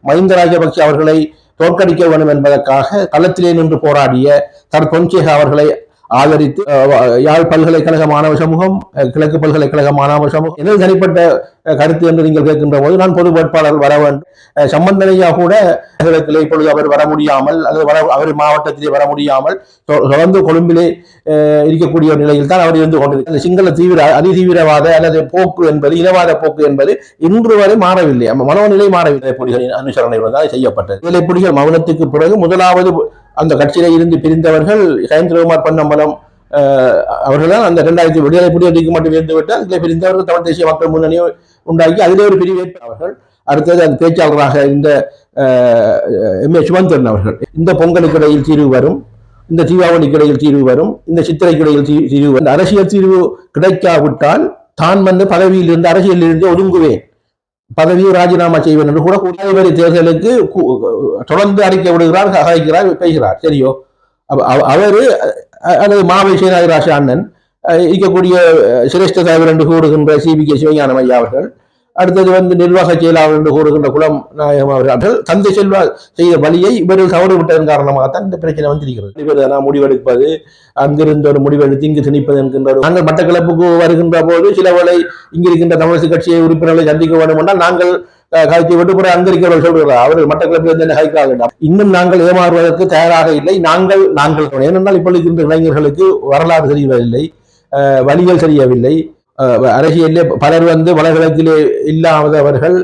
மஹிந்த ராஜபக்ஷ அவர்களை தோற்கடிக்க வேண்டும் என்பதற்காக களத்திலே நின்று போராடிய பொன்சேக அவர்களை ஆதரித்து யாழ் பல்கலைக்கழக மாணவ சமூகம், கிழக்கு பல்கலைக்கழக மாணவ சமூகம், எனது தனிப்பட்ட கருத்து என்று நீங்கள் கேட்கின்ற போது நான் பொது வேட்பாளர் வர வேண்டும். சம்பந்தனையா கூட இப்பொழுது அவர் வர முடியாமல் அல்லது அவர் மாவட்டத்திலே வர முடியாமல் தொடர்ந்து கொழும்பிலே இருக்கக்கூடிய நிலையில் தான் அவர் இருந்து கொண்டிருக்கிறார். சிங்கள அதிதீவிரவாத அல்லது போக்கு என்பது, இனவாத போக்கு என்பது இன்று வரை மாறவில்லை, மனோநிலை மாறவில்லை. புலிகளின் அனுசரணை தான் செய்யப்பட்டது. விடுதலை புலிகள் மௌனத்துக்கு பிறகு முதலாவது அந்த கட்சியில இருந்து பிரிந்தவர்கள் ஹேந்திரகுமார் பொன்னம்பலம் அவர்கள் தான். அந்த 2000 விடுதலை புலிகளுக்கு மட்டும் இருந்து விட்டால் அதில் பிரிந்தவர்கள் தமிழ் தேசிய மக்கள் முன்னணி உண்டாக்கி அதிலே ஒரு பிரிவை அவர்கள். அடுத்தது அந்த பேச்சாளராக இந்த எம்.ஏ. சுமந்திரன் அவர்கள், இந்த பொங்கலுக்கு இடையில் தீர்வு வரும், இந்த தீபாவளிக்கு இடையில் தீர்வு வரும், இந்த சித்திரைக்கு இடையில் தீர்வு வரும், அரசியல் தீர்வு கிடைக்காவிட்டால் தான் பதவியில் இருந்து அரசியலில் இருந்து ஒதுங்குவேன், பதவியை ராஜினாமா செய்வேன் என்று கூட ஜனாதிபதி தேர்தலுக்கு தொடர்ந்து அறிக்கை விடுகிறார், கதைக்கிறார், பேசுகிறார். சரியோ, அவரு அல்லது மாவை சேனாதிராச அண்ணன் இருக்கக்கூடிய சிரேஷ்ட தலைவர் என்று கூறுகின்ற CBK சிவஞானம் ஐயா அவர்கள், அடுத்தது நிர்வாக செயலாளர் என்று கூறுகின்ற குலம் நாயகம் அவர்கள் தந்தை செல்வா செய்த வழியை இவர்கள் தவறு விட்டதன் காரணமாகத்தான் இந்த பிரச்சனை வந்திருக்கிறது. இவர் முடிவெடுப்பது, அங்கிருந்து ஒரு முடிவெடுத்து இங்கு திணிப்பது என்கின்ற நாங்கள் மட்டக்களப்புக்கு வருகின்ற போது சில வேளை இங்கிருக்கின்ற தமிழரசு கட்சியை உறுப்பினர்களை சந்திக்க வேண்டும் என்றால் நாங்கள் கழித்து விட்டு பிற அங்கிருக்கிறவர்கள் சொல்கிறார் அவர்கள் மட்டக்களப்பில் என்ன கைக்காக வேண்டாம். இன்னும் நாங்கள் ஏமாறுவதற்கு தயாராக இல்லை. நாங்கள் ஏனென்றால் இப்பொழுது இருக்கின்ற இளைஞர்களுக்கு வரலாறு தெரியவில்லை, வழிகள் தெரியவில்லை. அரசியலே பலர் வடகிழக்கிலே இல்லாதவர்கள்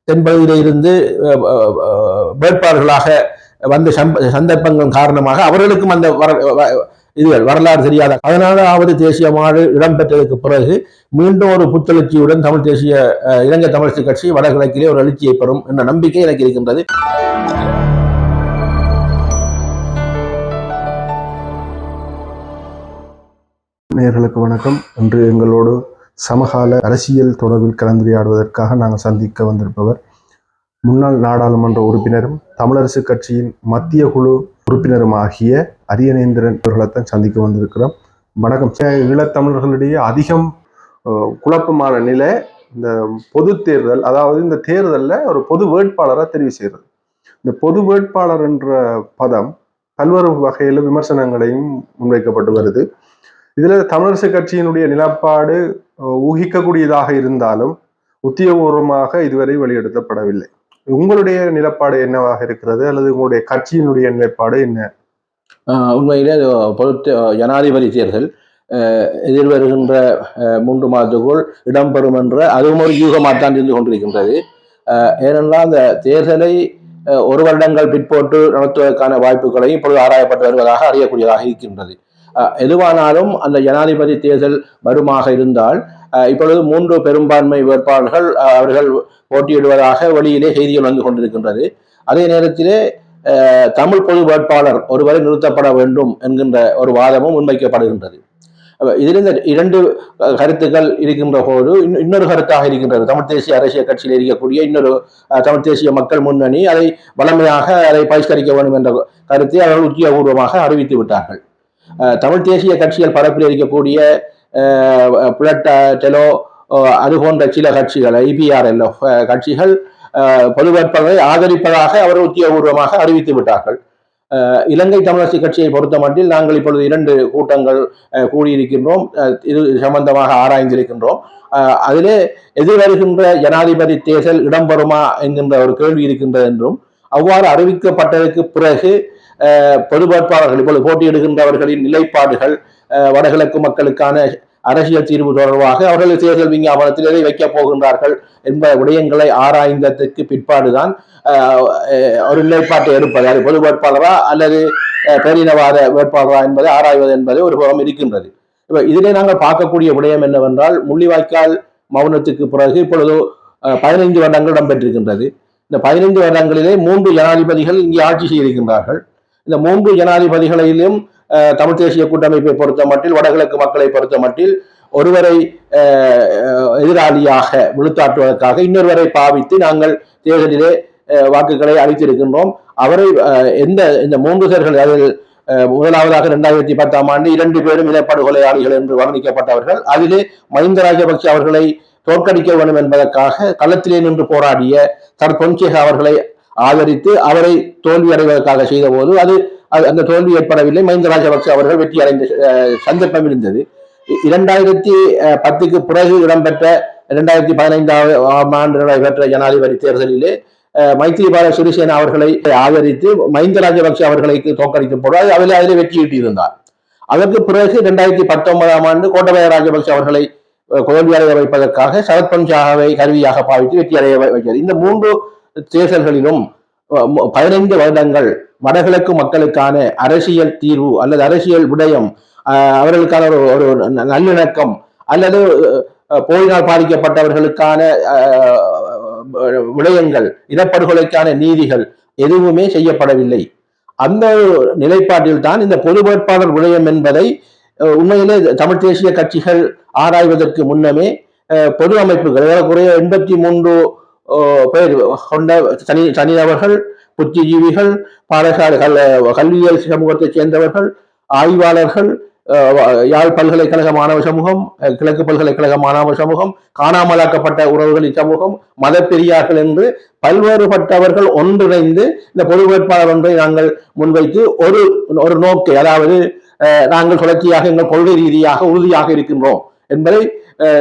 தென்பகுதியிலே இருந்து வேட்பாளர்களாக வந்த சந்தர்ப்பங்கள் காரணமாக அவர்களுக்கும் அந்த வரலாறு தெரியாத 16வது தேசிய மாநாடு இடம்பெற்றதற்கு பிறகு மீண்டும் ஒரு புத்தெழுச்சியுடன் தமிழ் தேசிய இலங்கை தமிழரசு கட்சி வடகிழக்கிலே ஒரு எழுச்சியை பெறும் என்ற நம்பிக்கை எனக்கு இருக்கின்றது. நேயர்களுக்கு வணக்கம். இன்று எங்களோடு சமகால அரசியல் தொடர்பில் கலந்துரையாடுவதற்காக நாங்கள் சந்திக்க வந்திருப்பவர் முன்னாள் நாடாளுமன்ற உறுப்பினரும் தமிழரசு கட்சியின் மத்திய குழு உறுப்பினரும் ஆகிய அரியநேந்திரன் அவர்களைத்தான் சந்திக்க வந்திருக்கிறோம். வணக்கம். ஈழத்தமிழர்களிடையே அதிகம் குழப்பமான நிலை இந்த பொது தேர்தல், அதாவது இந்த தேர்தலில் ஒரு பொது வேட்பாளரை தெரிவு செய்கிறது. இந்த பொது வேட்பாளர் என்ற பதம் பல்வேறு வகையில் விமர்சனங்களையும் முன்வைக்கப்பட்டு வருது. இதுல தமிழரசு கட்சியினுடைய நிலப்பாடு ஊகிக்கக்கூடியதாக இருந்தாலும் உத்தியோகபூர்வமாக இதுவரை வெளிப்படுத்தப்படவில்லை. உங்களுடைய நிலப்பாடு என்னவாக இருக்கிறது, அல்லது உங்களுடைய கட்சியினுடைய நிலைப்பாடு என்ன? உண்மையிலே ஜனாதிபதி தேர்தல் எதிர்வருகின்ற 3 மாதத்துக்குள் இடம்பெறும் என்ற அதுவும் ஒரு யூகமாகத்தான் இருந்து கொண்டிருக்கின்றது. ஏனென்றால் அந்த தேர்தலை 1 வருடங்கள் பிற்போட்டு நடத்துவதற்கான வாய்ப்புகளையும் இப்பொழுது ஆராயப்பட்டு வருவதாக அறியக்கூடியதாக இருக்கின்றது. எதுவானாலும் அந்த ஜனாதிபதி தேர்தல் வருமாக இருந்தால் இப்பொழுது 3 பெரும்பான்மை வேட்பாளர்கள் அவர்கள் போட்டியிடுவதாக வெளியிலே செய்திகள் வந்து கொண்டிருக்கின்றது. அதே நேரத்திலே தமிழ் பொது வேட்பாளர் ஒருவரை நிறுத்தப்பட வேண்டும் என்கின்ற ஒரு வாதமும் முன்வைக்கப்படுகின்றது. இதிலிருந்து 2 கருத்துக்கள் இருக்கின்ற போது இன்னொரு கருத்தாக இருக்கின்றது. தமிழ் தேசிய அரசியல் கட்சியில் இருக்கக்கூடிய இன்னொரு தமிழ் தேசிய மக்கள் முன்னணி அதை வளமையாக அதை பரிஷ்கரிக்க வேண்டும் என்ற கருத்தை அவர்கள் உத்தியோகபூர்வமாக அறிவித்து விட்டார்கள். தமிழ் தேசிய கட்சிகள் பரப்பில் இருக்கக்கூடிய புலட் டெலோ அது போன்ற சில கட்சிகள், IPRLF கட்சிகள் பொது வேட்பாளரை ஆதரிப்பதாக அவர்கள் உத்தியோகபூர்வமாக அறிவித்து விட்டார்கள். இலங்கை தமிழரசு கட்சியை பொறுத்த மட்டில் நாங்கள் இப்பொழுது 2 கூட்டங்கள் கூடியிருக்கின்றோம், இது சம்பந்தமாக ஆராய்ந்திருக்கின்றோம். அதிலே எதிர்வருகின்ற ஜனாதிபதி தேர்தல் இடம்பெறுமா என்கின்ற ஒரு கேள்வி இருக்கின்றது என்றும், அவ்வாறு அறிவிக்கப்பட்டதற்கு பிறகு பொது வேட்பாளர்கள் இப்பொழுது போட்டியிடுகின்றவர்களின் நிலைப்பாடுகள், வடகிழக்கு மக்களுக்கான அரசியல் தீர்வு தொடர்பாக அவர்கள் தேர்தல் விஞ்ஞாபனத்தில் எதை வைக்கப் போகின்றார்கள் என்ப விடயங்களை ஆராய்ந்ததற்கு பிற்பாடுதான் ஒரு நிலைப்பாட்டை எடுப்பது, அது பொது வேட்பாளரா அல்லது பேரினவாத வேட்பாளரா என்பதை ஆராய்வது என்பது ஒரு புறம் இருக்கின்றது. இதிலே நாங்கள் பார்க்கக்கூடிய விடயம் என்னவென்றால், முள்ளிவாய்க்கால் மௌனத்துக்கு பிறகு இப்பொழுது 15 வருடங்கள் இடம்பெற்றிருக்கின்றது. இந்த 15 வருடங்களிலே 3 ஜனாதிபதிகள் இங்கே ஆட்சி செய்திருக்கின்றார்கள். இந்த 3 ஜனாதிபதிகளிலும் தமிழ் தேசிய கூட்டமைப்பை பொறுத்த மட்டில், வடகிழக்கு மக்களை பொறுத்த மட்டில் ஒருவரை எதிராளியாக விழுத்தாட்டுவதற்காக இன்னொருவரை பாவித்து நாங்கள் தேர்தலிலே வாக்குகளை அளித்திருக்கின்றோம். அவரை இந்த 3 பேர்கள், அதில் முதலாவதாக 2010ஆம் ஆண்டு 2 பேரும் இனப்படுகொலையாளிகள் என்று வர்ணிக்கப்பட்டவர்கள், அதிலே மஹிந்த ராஜபக்ஷ அவர்களை தோற்கடிக்க வேண்டும் என்பதற்காக களத்திலே நின்று போராடிய பொன்சேக அவர்களை ஆதரித்து அவரை தோல்வி அடைவதற்காக செய்த போது அந்த தோல்வி ஏற்படவில்லை. மஹிந்த ராஜபக்ச அவர்கள் வெற்றி அடைந்த சந்தர்ப்பம் இருந்தது. 2010க்கு பிறகு இடம்பெற்ற 2015ஆம் ஆண்டு நடைபெற்ற ஜனாதிபதி தேர்தலிலே மைத்ரிபால சிறிசேனா அவர்களை ஆதரித்து மஹிந்த ராஜபக்ச அவர்களை தோற்கடிக்கும் போது அதிலே வெற்றியிட்டிருந்தார். அதற்கு பிறகு 2019ஆம் ஆண்டு கோட்டபய ராஜபக்ச அவர்களை தோல்வியடைய வைப்பதற்காக சரத் பஞ்சாவை கருவியாக பாவித்து வெற்றி அடைய வைக்கிறது. இந்த 3 தேர்தல்களிலும் 15 வருடங்கள் வடகிழக்கு மக்களுக்கான அரசியல் தீர்வு அல்லது அரசியல் விடயம், அவர்களுக்கான ஒரு நல்லிணக்கம் அல்லது போரினால் பாதிக்கப்பட்டவர்களுக்கான விடயங்கள், இனப்படுகொலைக்கான நீதிகள் எதுவுமே செய்யப்படவில்லை. அந்த நிலைப்பாட்டில் தான் இந்த பொது வேட்பாளர் விடயம் என்பதை உண்மையிலே தமிழ் தேசிய கட்சிகள் ஆராய்வதற்கு முன்னமே பொது அமைப்புகள் குறைய 83 பேர் கொண்ட தனிநபர்கள், புத்திஜீவிகள், பாடசாலை கல்வியியல் சமூகத்தைச் சேர்ந்தவர்கள், ஆய்வாளர்கள், யாழ் பல்கலைக்கழக மாணவ சமூகம், கிழக்கு பல்கலைக்கழக மாணவ சமூகம், காணாமலாக்கப்பட்ட உறவுகளின் சமூகம், மத பெரியார்கள் என்று பல்வேறுபட்டவர்கள் ஒன்றிணைந்து இந்த பொது வேட்பாளர் ஒன்றை நாங்கள் முன்வைத்து ஒரு நோக்கை, அதாவது நாங்கள் தொடர்ச்சியாக எங்கள் கொள்கை ரீதியாக உறுதியாக இருக்கின்றோம் என்பதை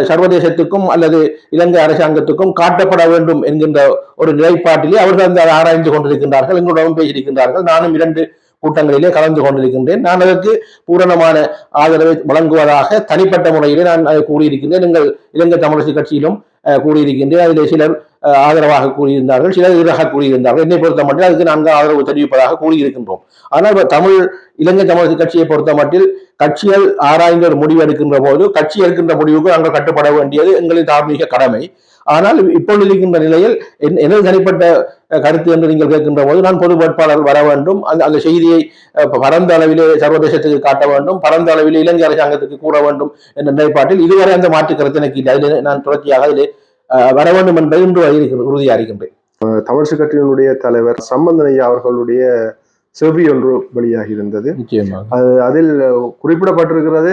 சர்வதேசத்துக்கும் அல்லது இலங்கை அரசாங்கத்துக்கும் காட்டப்பட வேண்டும் என்கின்ற ஒரு நிலைப்பாட்டிலே அவர்கள் அந்த ஆராய்ந்து கொண்டிருக்கின்றார்கள். எங்களுடன் பேசியிருக்கின்றார்கள். நானும் 2 கூட்டங்களிலே கலந்து கொண்டிருக்கின்றேன். நான் அதற்கு பூரணமான ஆதரவை வழங்குவதாக தனிப்பட்ட முறையிலே நான் கூறியிருக்கின்றேன். எங்கள் இலங்கை தமிழரசு கட்சியிலும் கூறியிருக்கின்றேன். அதிலே சிலர் ஆதரவாக கூறியிருந்தார்கள், சிலர் எதிராக கூறியிருந்தார்கள். என்னை பொறுத்த மட்டில் அதுக்கு நாங்கள் ஆதரவு தெரிவிப்பதாக கூறியிருக்கின்றோம். ஆனால் இலங்கை தமிழரசு கட்சியை பொறுத்த மட்டில் கட்சிகள் ஆராய்ந்து ஒரு முடிவு எடுக்கின்ற போது கட்சி எடுக்கின்ற முடிவுக்கு நாங்கள் கட்டுப்பட வேண்டியது எங்களின் தார்மீக கடமை. ஆனால் இப்பொழுது இருக்கின்ற நிலையில் எனது தனிப்பட்ட கருத்து என்று நீங்கள் கேட்கின்ற போது நான் பொது வேட்பாளர் வர வேண்டும், அந்த செய்தியை பரந்த அளவிலே சர்வதேசத்துக்கு காட்ட வேண்டும், பரந்த அளவிலே இலங்கை அரசாங்கத்துக்கு கூற வேண்டும் என்ற நிலைப்பாட்டில் இதுவரை அந்த மாற்று கருத்து எனக்கு இல்லை. அதிலே நான் தொடர்ச்சியாக அதிலே வர வேண்டும் என்பது இன்று உறுதியாக இருக்கின்றேன். தமிழரசு கட்சியினுடைய தலைவர் சம்பந்தன் ஐயா அவர்களுடைய செவ்வி ஒன்று வெளியாகி இருந்தது. அதில் குறிப்பிடப்பட்டிருக்கிறது,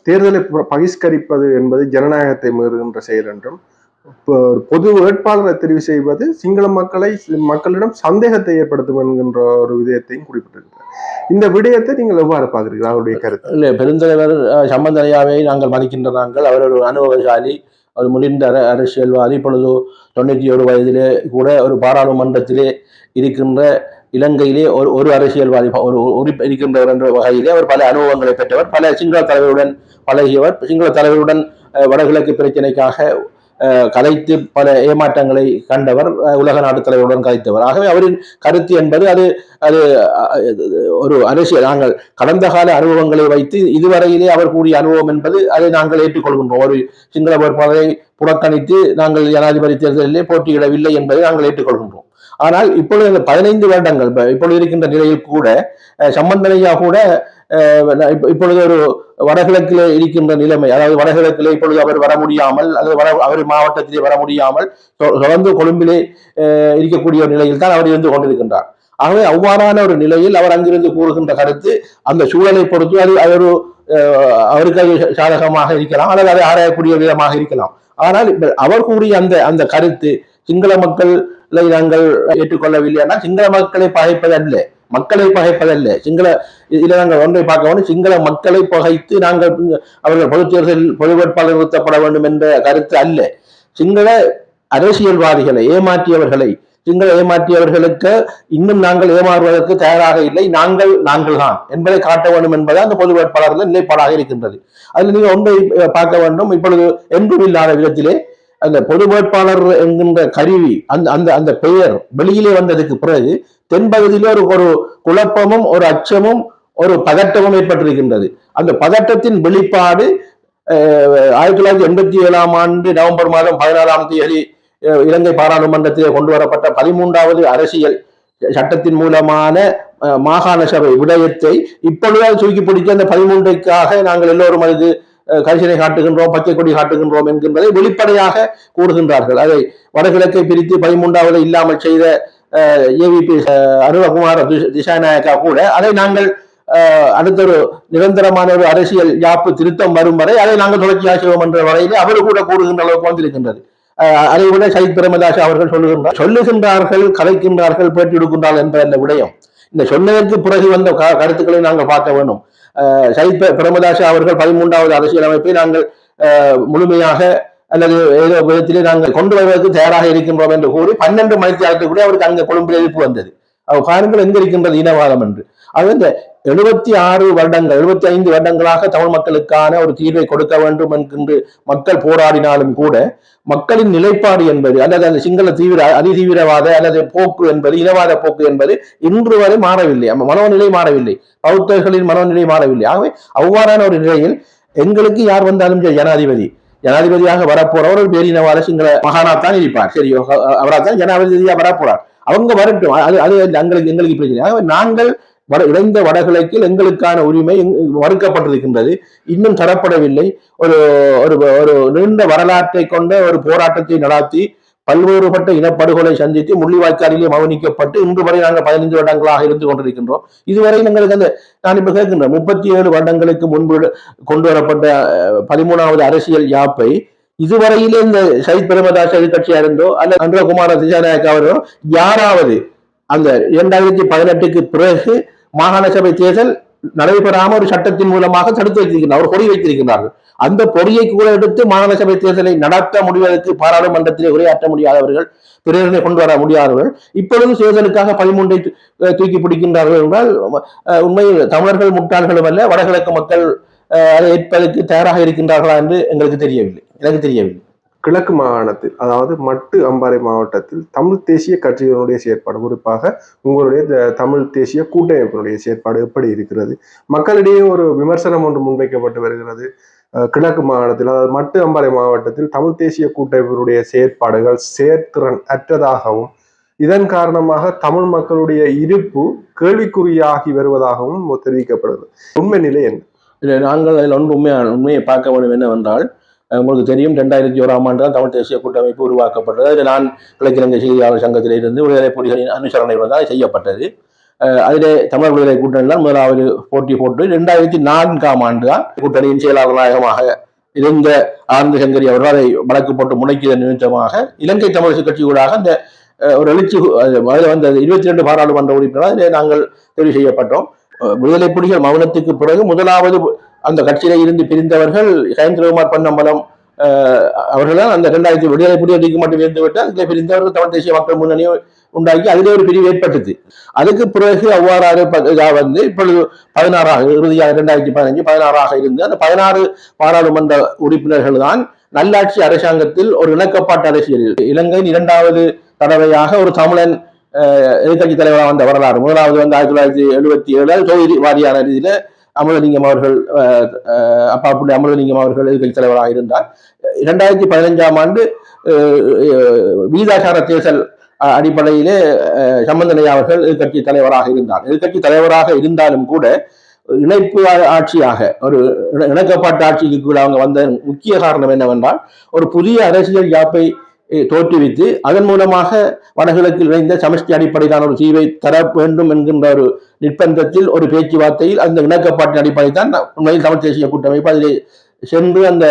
தேர்தலை பகிஷ்கரிப்பது என்பது ஜனநாயகத்தை மீறுகின்ற செயல் என்றும், பொது வேட்பாளரை தெரிவு செய்வது சிங்கள மக்களிடம் சந்தேகத்தை ஏற்படுத்தும் என்கின்ற ஒரு விடயத்தையும் குறிப்பிட்டிருக்கிறார். இந்த விடயத்தை நீங்கள் எவ்வாறு பார்க்கிறீர்கள்? அவருடைய கருத்து. இல்லை, பெருந்தலைவர் சம்பந்தன் ஐயாவை நாங்கள் மதிக்கின்ற நாங்கள், அவர் ஒரு அனுபவசாலி, ஒரு முடிந்த அரசியல்வாதி, இப்பொழுது 91 வயதிலே கூட ஒரு பாராளுமன்றத்திலே இருக்கின்ற இலங்கையிலே ஒரு அரசியல்வாதி இருக்கின்றவர் என்ற வகையிலே அவர் பல அனுபவங்களை பெற்றவர், பல சிங்கள தலைவருடன் பழகியவர், சிங்கள தலைவருடன் வடகிழக்கு பிரச்சனைக்காக கதைத்து பல ஏமாற்றங்களை கண்டவர், உலக நாட்டு தலைவருடன் கதைத்தவர். ஆகவே அவரின் கருத்து என்பது அது ஒரு அரசியல், நாங்கள் கடந்த கால அனுபவங்களை வைத்து இதுவரையிலே அவர் கூறிய அனுபவம் என்பது அதை நாங்கள் ஏற்றுக்கொள்கின்றோம். ஒரு சிங்கள வேட்பாளரை புறக்கணித்து நாங்கள் ஜனாதிபதி தேர்தலிலே போட்டியிடவில்லை என்பதை நாங்கள் ஏற்றுக்கொள்கின்றோம். ஆனால் இப்பொழுது 15 வருடங்கள் இப்பொழுது இருக்கின்ற நிலையில் கூட சம்பந்தனையா கூட இப்பொழுது ஒரு வடகிழக்கிலே இருக்கின்ற நிலைமை, அதாவது வடகிழக்கிலே இப்பொழுது அவர் வர முடியாமல் அல்லது அவர் மாவட்டத்திலே வர முடியாமல் தொடர்ந்து கொழும்பிலே இருக்கக்கூடிய நிலையில் தான் அவர் இருந்து கொண்டிருக்கின்றார். ஆகவே அவ்வாறான ஒரு நிலையில் அவர் அங்கிருந்து கூறுகின்ற கருத்து அந்த சூழலை பொறுத்து அது ஒரு அவருக்கு அது சாதகமாக இருக்கலாம் அல்லது அதை ஆராயக்கூடிய விதமாக இருக்கலாம். ஆனால் அவர் கூறிய அந்த கருத்து சிங்கள மக்களை நாங்கள் ஏற்றுக்கொள்ளவில்லை ஆனால் சிங்கள மக்களை பகைப்பதல்ல, மக்களை பகைப்பதல்ல. இதுல நாங்கள் ஒன்றை பார்க்க வேண்டும், சிங்கள மக்களை பகைத்து நாங்கள் அவர்கள் பொது தேர்தலில் பொது வேட்பாளர் நிறுத்தப்பட வேண்டும் என்ற கருத்து அல்ல. சிங்கள அரசியல்வாதிகளை ஏமாற்றியவர்களுக்கு இன்னும் நாங்கள் ஏமாறுவதற்கு தயாராக இல்லை, நாங்கள் தான் என்பதை காட்ட வேண்டும் என்பது அந்த பொது வேட்பாளர்கள் நிலைப்பாடாக இருக்கின்றது. அதில் நீங்கள் ஒன்றை பார்க்க வேண்டும், இப்பொழுது என்றும் இல்லாத விதத்திலே அந்த பொது வேட்பாளர் என்கின்ற கருவி அந்த பெயர் வெளியிலே வந்ததுக்கு பிறகு தென்பகுதியிலே ஒரு குழப்பமும் ஒரு அச்சமும் ஒரு பதட்டமும் ஏற்பட்டிருக்கின்றது. அந்த பதட்டத்தின் வெளிப்பாடு 1987ஆம் ஆண்டு நவம்பர் மாதம் 14ஆம் தேதி இலங்கை பாராளுமன்றத்திலே கொண்டு வரப்பட்ட 13வது அரசியல் சட்டத்தின் மூலமான மாகாண சபை விடயத்தை இப்பொழுது தூக்கி பிடிக்க அந்த 13க்காக நாங்கள் எல்லோரும் அது கரிசனை காட்டுகின்றோம், பச்சை கொடி காட்டுகின்றோம் என்கின்றதை வெளிப்படையாக கூறுகின்றார்கள். அதை வடகிழக்கை பிரித்து 13வது இல்லாமல் செய்த ஏவிபி அருணகுமார திசாநாயக்கா கூட அதை நாங்கள் அடுத்த ஒரு நிரந்தரமான ஒரு அரசியல் யாப்பு திருத்தம் வரும் வரை அதை நாங்கள் தொடர்ச்சியாக செய்வோம் என்ற வரையிலே அவர் கூட கூறுகின்ற அளவுக்கு வந்திருக்கின்றது. அதை விட சயித் பிரேமதாஸ் அவர்கள் சொல்லுகின்றார்கள் கதைக்கின்றார்கள் பேட்டி எடுக்கின்றார்கள் என்ற அந்த விடயம் இந்த சொன்னதற்கு பிறகு வந்த கருத்துக்களை நாங்கள் பார்க்க வேண்டும். சயித் பிரேமதாஸ் அவர்கள் 13வது அரசியலமைப்பை நாங்கள் முழுமையாக அல்லது ஏதோ விதத்திலே நாங்கள் கொண்டு வருவதற்கு தயாராக இருக்கின்றோம் என்று கூறி 12 மணித்தியாலத்துக்கு கூட அவருக்கு அங்கே கொழும்பில் எதிர்ப்பு வந்தது. பாருங்கள் எங்க இருக்கின்றது இனவாதம் என்று. அது இந்த 76 வருடங்கள் 75 வருடங்களாக தமிழ் மக்களுக்கான ஒரு தீர்வை கொடுக்க வேண்டும் என்கின்ற மக்கள் போராடினாலும் கூட மக்களின் நிலைப்பாடு என்பது அல்லது அந்த சிங்கள அதிதீவிரவாத அல்லது போக்கு என்பது இனவாத போக்கு என்பது இன்று வரை மாறவில்லை. மனோநிலை மாறவில்லை, பௌத்தர்களின் மனோநிலை மாறவில்லை. ஆகவே அவ்வாறான ஒரு நிலையில் எங்களுக்கு யார் வந்தாலும் ஜனாதிபதியாக வரப்போறவர் ஒரு பேரினவாத சிங்கள மகானாத்தான் இருப்பார். சரி, அவரால் ஜனாதிபதியாக வரப்போறார். அவங்க வரட்டும், அது எங்களுக்கு பிரச்சனை. நாங்கள் இணைந்த வடகிழக்கில் எங்களுக்கான உரிமை மறுக்கப்பட்டிருக்கின்றது, இன்னும் தரப்படவில்லை. ஒரு ஒரு நீண்ட வரலாற்றை கொண்ட ஒரு போராட்டத்தை நடத்தி பல்வேறுபட்ட இனப்படுகொலை சந்தித்து முள்ளிவாய்க்காலிலே மௌனிக்கப்பட்டு இன்று வரை நாங்கள் 15 வருடங்களாக இருந்து கொண்டிருக்கின்றோம். இதுவரை எங்களுக்கு அந்த நான் இப்ப கேட்கின்றேன் 37 வருடங்களுக்கு முன்பு கொண்டு வரப்பட்ட 13வது அரசியல் யாப்பை இதுவரையிலே இந்த சயித் பிரேமதாஸ் எதிர்கட்சியா இருந்தோ அல்ல அன்றகுமார திசாநாயக் அவர்களோ யாராவது அந்த 2018க்கு பிறகு மாகாண சபை தேர்தல் நடைபெறாம ஒரு சட்டத்தின் மூலமாக தடுத்து வைத்திருக்கிறார், ஒரு பொறி வைத்திருக்கிறார்கள். அந்த பொறியை கூட எடுத்து மாகாண சபை தேர்தலை நடத்த முடிவதற்கு பாராளுமன்றத்திலே உரையாற்ற முடியாதவர்கள், பிரேரணை கொண்டு வர முடியாதவர்கள் இப்பொழுது தேர்தலுக்காக 13ஐ தூக்கி பிடிக்கின்றார்கள் என்றால் உண்மையில் தமிழர்கள் முட்டாள்களும் அல்ல, வடகிழக்கு மக்கள் அதை ஏற்பதற்கு தயாராக இருக்கின்றார்களா என்று எனக்கு தெரியவில்லை. கிழக்கு மாகாணத்தில், அதாவது மட்டு அம்பாறை மாவட்டத்தில் தமிழ் தேசிய கட்சியினுடைய செயற்பாடு, குறிப்பாக உங்களுடைய தமிழ் தேசிய கூட்டமைப்பினுடைய செயற்பாடு எப்படி இருக்கிறது? மக்களிடையே ஒரு விமர்சனம் ஒன்று முன்வைக்கப்பட்டு வருகிறது. கிழக்கு மாகாணத்தில், அதாவது மட்டு அம்பாறை மாவட்டத்தில் தமிழ் தேசிய கூட்டமைப்பினுடைய செயற்பாடுகள் செயற்திறன் அற்றதாகவும் இதன் காரணமாக தமிழ் மக்களுடைய இருப்பு கேள்விக்குறியாகி வருவதாகவும் தெரிவிக்கப்படுகிறது. உண்மை நிலை என்ன? நாங்கள் அதில் உண்மையை பார்க்க வேண்டும் என்னவென்றால், உங்களுக்கு தெரியும் 2001ஆம் ஆண்டு தான் தமிழ் தேசிய கூட்டமைப்பு உருவாக்கப்பட்டது. அதில் நான் கிழக்கிழங்கை செய்தியாளர் சங்கத்திலிருந்து விடுதலை புலிகளின் அனுசரணை தான் செய்யப்பட்டது. அதிலே தமிழர் விடுதலை கூட்டணிதான் முதலாவது போட்டி போட்டு 2004ஆம் ஆண்டு தான் கூட்டணியின் செயலாளர் நாயகமாக இருந்த ஆனந்த சங்கரி அவர்கள் அதை வழக்கு போட்டு முடக்கியதன் நிமித்தமாக இலங்கை தமிழரசு கட்சியூடாக அந்த ஒரு எழுச்சி வந்தது. 22 பாராளுமன்ற உறுப்பினர்கள் அதில் நாங்கள் தெரிவு செய்யப்பட்டோம். விடுதலை புலிகள் மௌனத்துக்கு பிறகு முதலாவது அந்த கட்சியில இருந்து பிரிந்தவர்கள் கயந்திரகுமார் பொன்னம்பலம் அவர்கள் தான். அந்த 2000 விடுதலை புலிகளுக்கு மட்டும் இருந்து விட்டு அதில் பிரிந்தவர்கள் தமிழ் தேசிய மக்கள் முன்னணியை உண்டாக்கி அதிலே ஒரு பிரிவு ஏற்பட்டது. அதுக்கு பிறகு அவ்வாறாக வந்து இப்பொழுது 16ஆக இறுதியாக 2015 16ஆக இருந்து அந்த 16 பாராளுமன்ற உறுப்பினர்கள் தான் நல்லாட்சி அரசாங்கத்தில் ஒரு இணக்கப்பாட்டு அரசியல். இலங்கையின் 2வது தடவையாக ஒரு தமிழன் எதிர்கட்சி தலைவராக வந்த வரலாறு. முதலாவது வந்து 1977 தொகுதி வாரியான ரீதியில அமலலிங்கம் அவர்கள் அப்பாப்புள்ளி அமலலிங்கம் அவர்கள் எதிர்கட்சி தலைவராக இருந்தார். 2015ஆம் ஆண்டு வீதாசார தேர்தல் அடிப்படையிலே சம்பந்தனையா அவர்கள் எதிர்கட்சி தலைவராக இருந்தார். எதிர்கட்சி தலைவராக இருந்தாலும் கூட இணைப்பு ஆட்சியாக ஒரு இணக்கப்பாட்டு ஆட்சிக்கு கூட அவங்க வந்த முக்கிய காரணம் என்னவென்றால் ஒரு புதிய அரசியல் யாப்பை தோற்றுவித்து அதன் மூலமாக வடகிழக்கில் இணைந்த சமஷ்டி அடிப்படையிலான ஒரு தீர்வை தர வேண்டும் என்கின்ற ஒரு நிர்பந்தத்தில் ஒரு பேச்சுவார்த்தையில் அந்த இணக்கப்பாட்டின் அடிப்படையில் தான் உண்மையில் தமிழ் தேசிய கூட்டமைப்பு அதிலே சென்று அந்த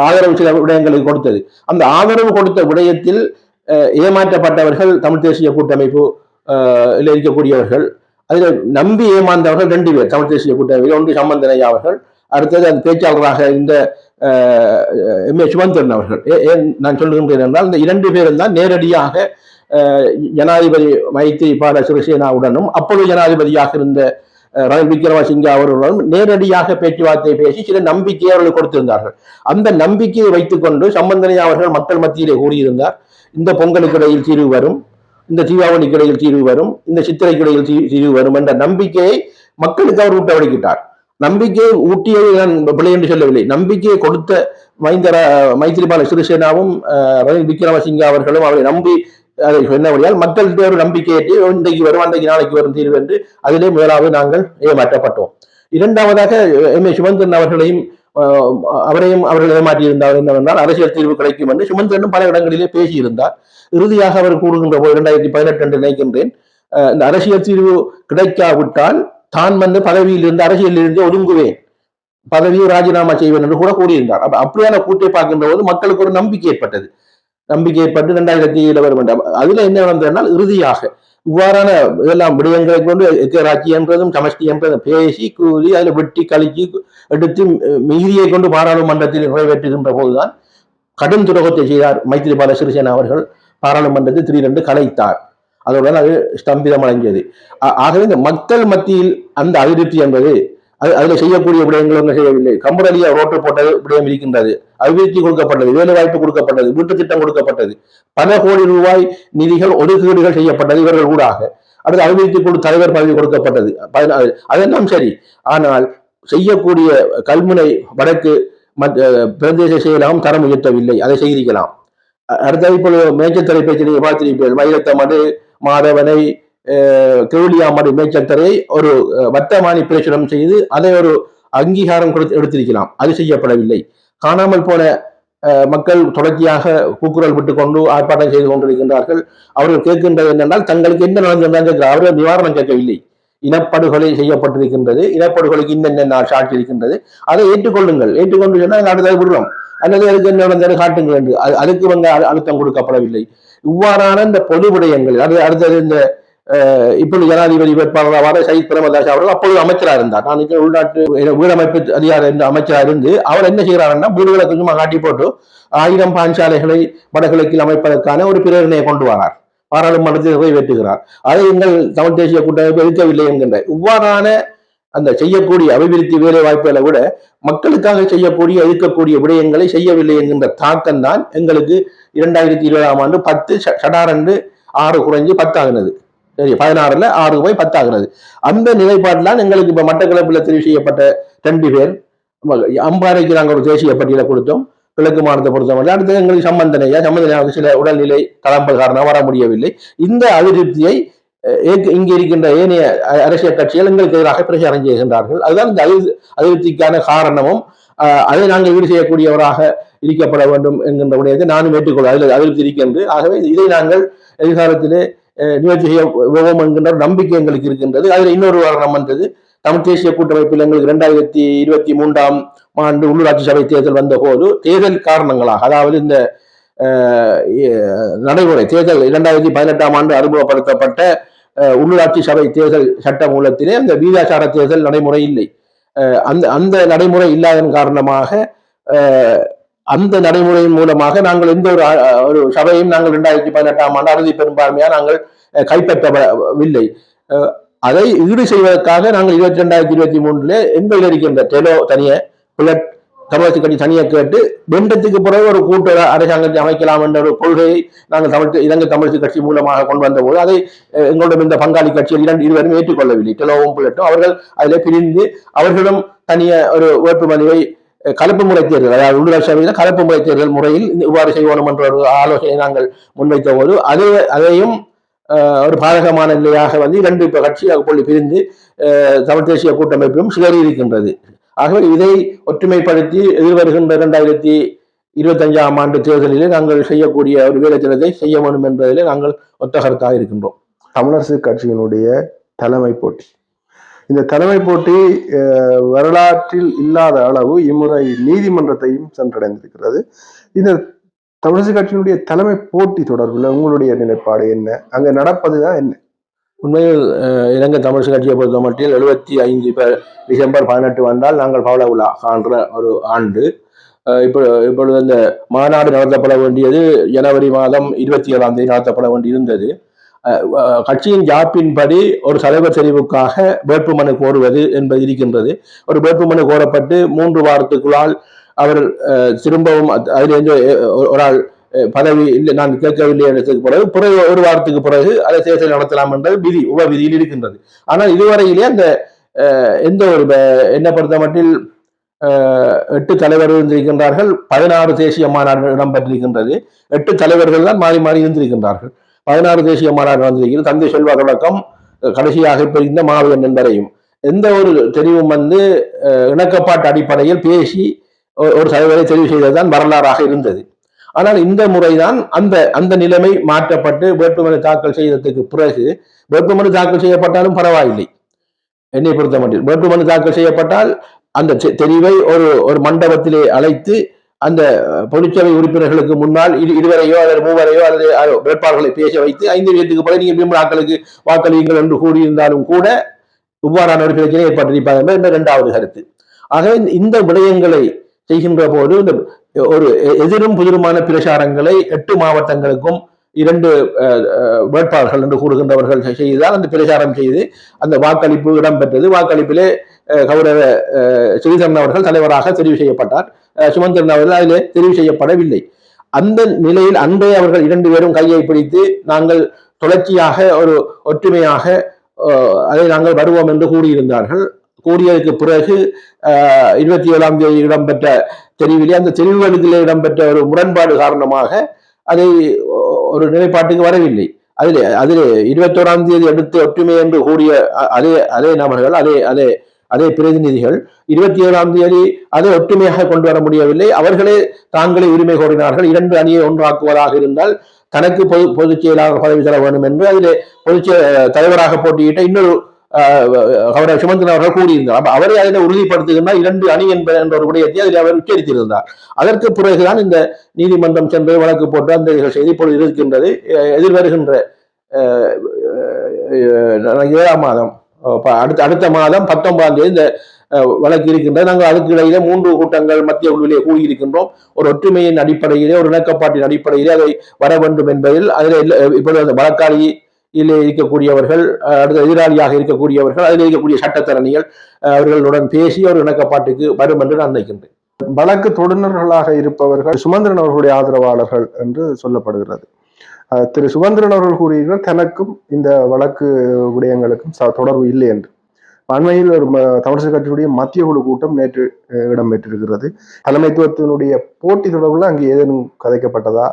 ஆதரவு சில விடயங்களுக்கு கொடுத்தது. அந்த ஆதரவு கொடுத்த விடயத்தில் ஏமாற்றப்பட்டவர்கள் தமிழ் தேசிய கூட்டமைப்பு இருக்கக்கூடியவர்கள். அதில் நம்பி ஏமாந்தவர்கள் 2 பேர் தமிழ் தேசிய கூட்டமைப்பு. ஒன்று சம்பந்தனையா அவர்கள், அடுத்தது அந்த பேச்சாளராக இருந்த எம் ஏ சுமந்திரன் அவர்கள். நான் சொல்லுகின்றேன் என்றால் இந்த 2 பேரும் தான் நேரடியாக ஜனாதிபதி மைத்ரிபால சிறிசேனாவுடனும் அப்பொழுது ஜனாதிபதியாக இருந்த ரணில் விக்ரமசிங்கே அவர்களுடன் நேரடியாக பேச்சுவார்த்தை பேசி சில நம்பிக்கையை அவர்கள் கொடுத்திருந்தார்கள். அந்த நம்பிக்கையை வைத்துக்கொண்டு சம்பந்தனையா அவர்கள் மக்கள் மத்தியிலே கூறியிருந்தார், இந்த பொங்கலுக்கு இடையில் தீர்வு வரும், இந்த தீபாவளிக்கு இடையில் தீர்வு வரும், இந்த சித்திரைக்கு இடையில் தீர்வு வரும் என்ற நம்பிக்கையை மக்களுக்கு அவர் ஊட்ட வழங்கிட்டார். நம்பிக்கையை ஊட்டியதை நான் பிள்ளை என்று சொல்லவில்லை. நம்பிக்கையை கொடுத்த மைத்ரிபால சிறிசேனாவும் ரணில் விக்ரமசிங்கே அவர்களும் அவரை நம்பி அதை சொன்னபடியால் மக்களுக்கு ஒரு நம்பிக்கையேற்றி இன்றைக்கு வரும் அன்றைக்கு நாளைக்கு வரும் தீர்வு என்று அதிலே முதலாவது நாங்கள் ஏமாற்றப்பட்டோம். 2வதாக எம் ஏ சுமந்திரன் அவர்களையும் அவர்கள் ஏமாற்றியிருந்தார். என்னவென்றால் அரசியல் தீர்வு கிடைக்கும் என்று சுமந்திரனும் பல இடங்களிலே பேசியிருந்தார். இறுதியாக அவர் கூறுகின்ற போது 2018 என்று நினைக்கின்றேன், இந்த அரசியல் தீர்வு கிடைக்காவிட்டால் தான் வந்து பதவியில் இருந்து அரசியலில் இருந்து ஒதுங்குவேன், பதவியை ராஜினாமா செய்வேன் என்று கூட கூறியிருந்தார். அப்படியான கூட்டை பார்க்கின்ற போது மக்களுக்கு ஒரு நம்பிக்கை ஏற்பட்டது. நம்பிக்கை ஏற்பட்டு 2007 வரும் என்றால் அதுல என்ன நடந்ததுனால் இறுதியாக இவ்வாறான இதெல்லாம் விடயங்களை கொண்டு எக்கராட்சி என்றதும் சமஷ்டி என்றதும் பேசி கூறி அதில் வெட்டி கழிச்சு எடுத்து மீதியை கொண்டு பாராளுமன்றத்தில் நிறைவேற்றுகின்ற போதுதான் கடும் துரோகத்தை செய்தார் மைத்திரிபால சிறிசேனா அவர்கள். பாராளுமன்றத்தில் திடீரென்று கலைத்தார். அதனுடன் அது ஸ்தம்பிதம் அடைஞ்சது. ஆகவே இந்த மக்கள் மத்தியில் அந்த அதிருப்தி என்பது அதுல செய்யக்கூடிய விடயங்கள் ஒன்றும் செய்யவில்லை. கம்பரலியா ரோட்டு போட்டது விடயம் இருக்கின்றது, அபிவிருத்தி கொடுக்கப்பட்டது, வேலை வாய்ப்பு கொடுக்கப்பட்டது, வீட்டு திட்டம் கொடுக்கப்பட்டது, பல கோடி ரூபாய் நிதிகள் ஒதுக்கீடுகள் செய்யப்பட்டது இவர்கள் ஊடாக. அடுத்து அபிவிருத்தி குழு தலைவர் பதவி கொடுக்கப்பட்டது. அதெல்லாம் சரி. ஆனால் செய்யக்கூடிய கல்முனை வடக்கு பிரதேச செயலகம் தரம் உயர்த்தவில்லை. அதை செய்திருக்கலாம். அடுத்த இப்பொழுது மேய்ச்சல் தரை பேச்சு பார்த்திருப்பீர்கள். மயிலத்தமடு, மாதவனை, கெவுலியாமடு மேய்ச்சல் தரையை ஒரு வர்த்தமானி பிரசுரம் செய்து அதை ஒரு அங்கீகாரம் எடுத்திருக்கலாம். அது செய்யப்படவில்லை. காணாமல் போன மக்கள் தொடர்ச்சியாக கூக்குரல் விட்டுக் கொண்டு ஆர்ப்பாட்டம் செய்து கொண்டிருக்கின்றார்கள். அவர்கள் கேட்கின்றது என்னென்றால் தங்களுக்கு என்ன நடந்திருந்தால் அவர்கள் நிவாரணம் கேட்கவில்லை. இனப்படுகொலை செய்யப்பட்டிருக்கின்றது, இனப்படுகொலைக்கு இன்னென்ன சாட்சி இருக்கின்றது, அதை ஏற்றுக்கொள்ளுங்கள். ஏற்றுக்கொண்டு சொன்னால் அடுத்தது விடுறோம், அல்லது அதுக்கு என்ன நடந்தது காட்டுங்கள் என்று அதுக்கு வந்து அழுத்தம் கொடுக்கப்படவில்லை. இவ்வாறான இந்த பொது விடயங்கள் அடுத்தது இந்த இப்பொழுது ஜனாதிபதி வேட்பாளராக சயித் பிரேமதாஸ் அவர்கள் அப்பொழுது அமைச்சராக இருந்தார். நான் உள்நாட்டு வீடமைப்பு அதிகாரி என்ற அமைச்சராக இருந்து அவர் என்ன செய்கிறாருன்னா வீடுகளை கொஞ்சமா காட்டி போட்டு 1000 பாஞ்சாலைகளை வடகிழக்கில் அமைப்பதற்கான ஒரு பிரேரணையை கொண்டு வரார். பாராளுமன்றத்தில் நிறைவேற்றுகிறார். அதை எங்கள் தமிழ் தேசிய கூட்டமைப்பு எதிர்க்கவில்லை என்கின்ற இவ்வாறான அந்த செய்யக்கூடிய அபிவிருத்தி வேலை வாய்ப்புகளை விட மக்களுக்காக செய்யக்கூடிய எதிர்க்கக்கூடிய விடயங்களை செய்யவில்லை என்கின்ற தாக்கம் தான் எங்களுக்கு 2020ஆம் ஆண்டு 10 சடாரண்டு 6 குறைஞ்சு 10 ஆகினது. சரி, 16ல் 6 போய் 10 ஆகிறது. அந்த நிலைப்பாட்டில் எங்களுக்கு இப்ப மட்டக்களப்பில் தெரிவு செய்யப்பட்ட 2 பேர் அம்பாறைக்கு நாங்கள் ஒரு தேசிய பட்டியலை கொடுத்தோம். கிழக்கு மாநிலத்தை பொறுத்தவரை அடுத்து எங்களுக்கு சம்பந்தனையாக சில உடல்நிலை தளம்பல் காரணம் வர முடியவில்லை. இந்த அதிருப்தியை இங்கே இருக்கின்ற ஏனைய அரசியல் கட்சிகள் எங்களுக்கு எதிராக பிரச்சாரம் செய்கின்றார்கள். அதுதான் இந்த அதிருப்திக்கான காரணமும் அதை நாங்கள் ஈடு செய்யக்கூடியவராக இருக்கப்பட வேண்டும் என்கின்ற விடயத்தை நானும் ஏற்றுக்கொள்ள அதில் அதிருப்தி இருக்கின்றது. ஆகவே இதை நாங்கள் எதிர்காலத்திலே நிவர்த்தி செய்ய உதவும் என்கின்ற நம்பிக்கை எங்களுக்கு இருக்கின்றது. அதில் இன்னொரு காரணம் வந்தது, தமிழ் தேசிய கூட்டமைப்பில் எங்களுக்கு 2023ஆம் ஆண்டு உள்ளூராட்சி சபை தேர்தல் வந்த போது தேர்தல் காரணங்களாக, அதாவது இந்த நடைமுறை தேர்தல் 2018ஆம் ஆண்டு அறிமுகப்படுத்தப்பட்ட உள்ளூராட்சி சபை தேர்தல் சட்ட மூலத்திலே அந்த வீதாசார தேர்தல் நடைமுறை இல்லை. அந்த நடைமுறை இல்லாததன் காரணமாக அந்த நடைமுறையின் மூலமாக நாங்கள் எந்த ஒரு சபையும் நாங்கள் 2018ஆம் ஆண்டு அறுதி பெரும்பான்மையாக நாங்கள் கைப்பற்றவில்லை. அதை ஈடு செய்வதற்காக நாங்கள் 2023 எங்கள் இருக்கின்ற டெலோ தனிய புலட் தமிழக கட்சி தனியை கேட்டு வெண்டத்துக்கு பிறகு ஒரு கூட்டு அரசாங்கத்தை அமைக்கலாம் என்ற ஒரு கொள்கையை நாங்கள் இலங்கை தமிழக கட்சி மூலமாக கொண்டு வந்த போது அதை எங்களுடைய இந்த பங்காளி கட்சிகள் இருவரும் ஏற்றுக்கொள்ளவில்லை. டெலோவும் புலட்டும் அவர்கள் அதில் பிரிந்து அவர்களும் தனிய ஒரு வேட்புமனுவை கலப்பு முறை தேர்தல், அதாவது உள்ளூராட்சி சபையில் கலப்பு முறை தேர்தல் முறையில் இவ்வாறு செய்வோம் என்ற ஒரு ஆலோசனை நாங்கள் முன்வைத்த போது அதையும் ஒரு பாதகமான நிலையாக வந்து 2 கட்சியாக கொண்டு பிரிந்து தமிழ் தேசிய கூட்டமைப்பும் சிதறி இருக்கின்றது. ஆகவே இதை ஒற்றுமைப்படுத்தி எதிர்வருகின்ற 2025ஆம் ஆண்டு தேர்தலிலே நாங்கள் செய்யக்கூடிய ஒரு வேலை திட்டத்தை செய்ய வேண்டும் என்பதிலே நாங்கள் ஒத்த கருத்தாக இருக்கின்றோம். தமிழரசு கட்சியினுடைய தலைமை போட்டி, இந்த தலைமை போட்டி வரலாற்றில் இல்லாத அளவு இம்முறை நீதிமன்றத்தையும் சென்றடைந்திருக்கிறது. இந்த தமிழரசு கட்சியினுடைய தலைமை போட்டி தொடர்பில் உங்களுடைய நிலைப்பாடு என்ன? அங்க நடப்பதுதான் என்ன? உண்மையில் இலங்கை தமிழரசு கட்சியை பொறுத்த மட்டில் 75 டிசம்பர் 18 வந்தால் நாங்கள் பவள விழா காண்ற ஒரு ஆண்டு. இப்பொழுது இந்த மாநாடு நடத்தப்பட வேண்டியது ஜனவரி மாதம் 27ஆம் தேதி நடத்தப்பட வேண்டியிருந்தது. கட்சியின் ஜாப்பின்படி ஒரு தலைவர் தெரிவுக்காக வேட்புமனு கோருவது என்பது இருக்கின்றது. ஒரு வேட்புமனு கோரப்பட்டு 3 வாரத்துக்குள்ளால் அவர் திரும்பவும் அதிலிருந்து ஒரு ஆள் பதவி இல்லை நான் கேட்கவில்லை என்றதுக்கு பிறகு ஒரு வாரத்துக்கு பிறகு அதை தேர்தல் நடத்தலாம் என்ற விதி உப விதியில் இருக்கின்றது. ஆனால் இதுவரையிலே அந்த எந்த ஒரு என்ன பொறுத்த மட்டில் 8 தலைவர்கள் இருந்திருக்கின்றார்கள். 16 தேசிய மாநாடு இடம்பெற்றிருக்கின்றது. 8 தலைவர்கள் தான் மாறி மாறி இருந்திருக்கின்றார்கள். 16 தேசிய மாநாடு நடந்திருக்கிறது. தந்தை செல்வா தொடக்கம் கடைசியாக இருந்த மாவீரன் என்பதையும் எந்த ஒரு தெரிவும் வந்து இணக்கப்பாட்டு அடிப்படையில் பேசி ஒரு தலைவரை தெரிவு செய்ததுதான் வரலாறாக இருந்தது. ஆனால் இந்த முறைதான் அந்த நிலைமை மாற்றப்பட்டு வேட்புமனு தாக்கல் செய்ததுக்கு பிறகு வேட்புமனு தாக்கல் செய்யப்பட்டாலும் பரவாயில்லை. என்னை பொறுத்த மட்டும் வேட்புமனு தாக்கல் செய்யப்பட்டால் அந்த தெரிவை ஒரு மண்டபத்திலே அழைத்து அந்த பொதுச்சபை உறுப்பினர்களுக்கு முன்னால் இருவரையோ அல்லது மூவரையோ அல்லது வேட்பாளர்களை பேச வைத்து 5 வீதத்துக்கு பிறகு நீங்கள் விமலாக்களுக்கு வாக்களியுங்கள் என்று கூறியிருந்தாலும் கூட இவ்வாறான ஒரு பிரச்சனை ஏற்பட்டிருப்பார் என்ற இரண்டாவது கருத்து. ஆகவே இந்த விடயங்களை செய்கின்ற போது இந்த ஒரு எதிரும் புதிருமான பிரச்சாரங்களை 8 மாவட்டங்களுக்கும் 2 வேட்பாளர்கள் என்று கூறுகின்றவர்கள் செய்தால் அந்த பிரச்சாரம் செய்து அந்த வாக்களிப்பு இடம்பெற்றது. வாக்களிப்பிலே கௌரவ ஸ்ரீதரன் அவர்கள் தலைவராக தெரிவு செய்யப்பட்டார். சுமந்திரன் அவர்கள் அதிலே தெரிவு செய்யப்படவில்லை. அந்த நிலையில் அன்றே அவர்கள் 2 பேரும் கையை பிடித்து நாங்கள் தொடர்ச்சியாக ஒரு ஒற்றுமையாக அதை நாங்கள் வருவோம் என்று கூறியிருந்தார்கள். கூறியதற்கு பிறகு 27ஆம் தேதி இடம்பெற்ற தெரிவிலே அந்த தெரிவுகளிலே இடம்பெற்ற ஒரு முரண்பாடு காரணமாக அதை ஒரு நிலைப்பாட்டுக்கு வரவில்லை. அதிலே 21ஆம் தேதி எடுத்து ஒற்றுமை என்று கூறிய அதே நபர்கள் அதே பிரதிநிதிகள் 27ஆம் தேதி அதை ஒற்றுமையாக கொண்டு வர முடியவில்லை. அவர்களே தாங்களே உரிமை கோரினார்கள். 2 அணியை ஒன்றாக்குவதாக இருந்தால் தனக்கு பொதுச் செயலாளர் பதவி தர வேண்டும் என்று அதிலே தலைவராக போட்டியிட்ட இன்னொரு சுமந்திரன் அவர்கள் கூறியிருந்தார். அவரை அதில் உறுதிப்படுத்துகின்றார் 2 அணி என்ற ஒரு விடயத்தை அதில் அவர் உச்சரித்திருந்தார். அதற்கு பிறகுதான் இந்த நீதிமன்றம் சென்று வழக்கு போட்டு அந்த செய்தி இப்பொழுது இருக்கின்றது. எதிர்வருகின்ற 7ஆம் மாதம் அடுத்த மாதம் 19ஆம் தேதி இந்த வழக்கு இருக்கின்றது. நாங்கள் அதுக்கு இடையிலே 3 கூட்டங்கள் மத்திய குழுவிலே கூடியிருக்கின்றோம். ஒரு ஒற்றுமையின் அடிப்படையிலே ஒரு இணக்கப்பாட்டின் அடிப்படையிலே அதை வர வேண்டும் என்பதில் அதில் இப்பொழுது அந்த வழக்காளியிலே இருக்கக்கூடியவர்கள் அடுத்த எதிராளியாக இருக்கக்கூடியவர்கள் அதில் இருக்கக்கூடிய சட்டத்தரணிகள் அவர்களுடன் பேசி ஒரு இணக்கப்பாட்டுக்கு வரும் என்று நான் நினைக்கின்றேன். வழக்கு தொடுநர்களாக இருப்பவர்கள் சுமந்திரன் அவர்களுடைய ஆதரவாளர்கள் என்று சொல்லப்படுகிறது. திரு சுமந்திரன் அவர்கள் கூறுகிறார் தனக்கும் இந்த வழக்கு விடயங்களுக்கும் தொடர்பு இல்லை என்று. அண்மையில் ஒரு தமிழரசு கட்சியுடைய மத்திய குழு கூட்டம் நேற்று இடம்பெற்றிருக்கிறது. தலைமைத்துவத்தினுடைய போட்டி தொடர்பில் அங்கு ஏதேனும் கதைக்கப்பட்டதா?